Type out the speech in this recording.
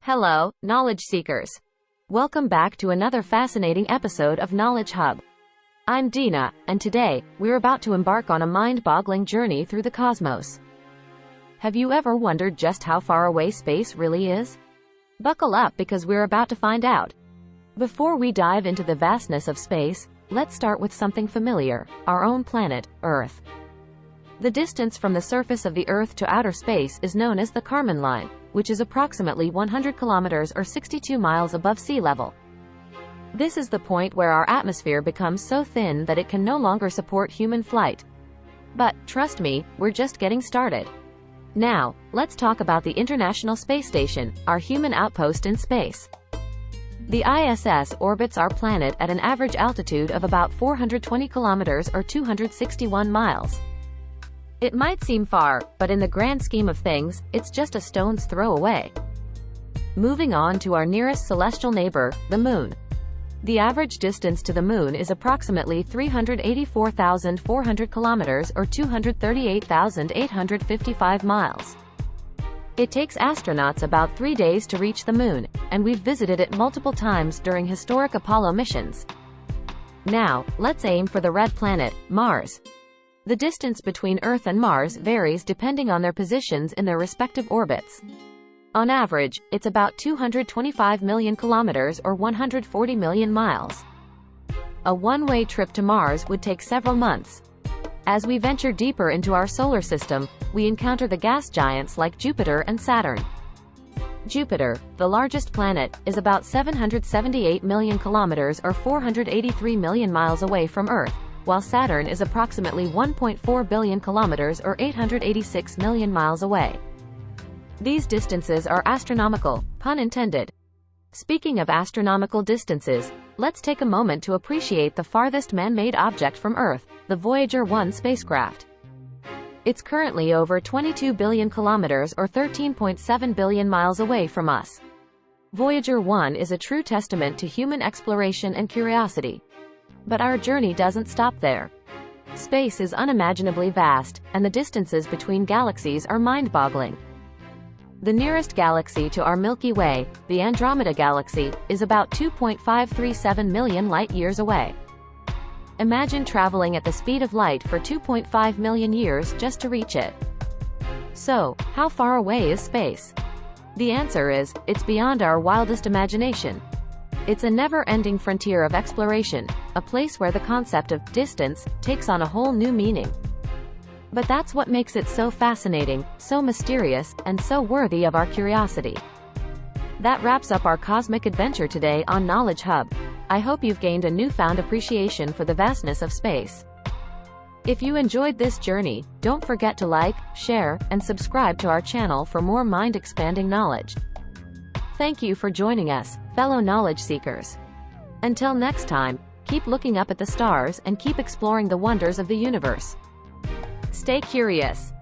Hello, knowledge seekers. Welcome back to another fascinating episode of Knowledge Hub. I'm Dina, and today, we're about to embark on a mind-boggling journey through the cosmos. Have you ever wondered just how far away space really is? Buckle up because we're about to find out. Before we dive into the vastness of space, let's start with something familiar, our own planet, Earth. The distance from the surface of the Earth to outer space is known as the Kármán line, which is approximately 100 kilometers or 62 miles above sea level. This is the point where our atmosphere becomes so thin that it can no longer support human flight. But, trust me, we're just getting started. Now, let's talk about the International Space Station, our human outpost in space. The ISS orbits our planet at an average altitude of about 420 kilometers or 261 miles. It might seem far, but in the grand scheme of things, it's just a stone's throw away. Moving on to our nearest celestial neighbor, the Moon. The average distance to the Moon is approximately 384,400 kilometers or 238,855 miles. It takes astronauts about 3 days to reach the Moon, and we've visited it multiple times during historic Apollo missions. Now, let's aim for the red planet, Mars. The distance between Earth and Mars varies depending on their positions in their respective orbits. On average, it's about 225 million kilometers or 140 million miles. A one-way trip to Mars would take several months. As we venture deeper into our solar system, we encounter the gas giants like Jupiter and Saturn. Jupiter, the largest planet, is about 778 million kilometers or 483 million miles away from Earth, while Saturn is approximately 1.4 billion kilometers or 886 million miles away. These distances are astronomical, pun intended. Speaking of astronomical distances, let's take a moment to appreciate the farthest man-made object from Earth, the Voyager 1 spacecraft. It's currently over 22 billion kilometers or 13.7 billion miles away from us. Voyager 1 is a true testament to human exploration and curiosity. But our journey doesn't stop there. Space is unimaginably vast, and the distances between galaxies are mind-boggling. The nearest galaxy to our Milky Way, the Andromeda Galaxy, is about 2.537 million light-years away. Imagine traveling at the speed of light for 2.5 million years just to reach it. So, how far away is space? The answer is, it's beyond our wildest imagination. It's a never-ending frontier of exploration, a place where the concept of distance takes on a whole new meaning. But that's what makes it so fascinating, so mysterious, and so worthy of our curiosity. That wraps up our cosmic adventure today on Knowledge Hub. I hope you've gained a newfound appreciation for the vastness of space. If you enjoyed this journey, don't forget to like, share, and subscribe to our channel for more mind-expanding knowledge. Thank you for joining us, fellow knowledge seekers. Until next time, keep looking up at the stars and keep exploring the wonders of the universe. Stay curious.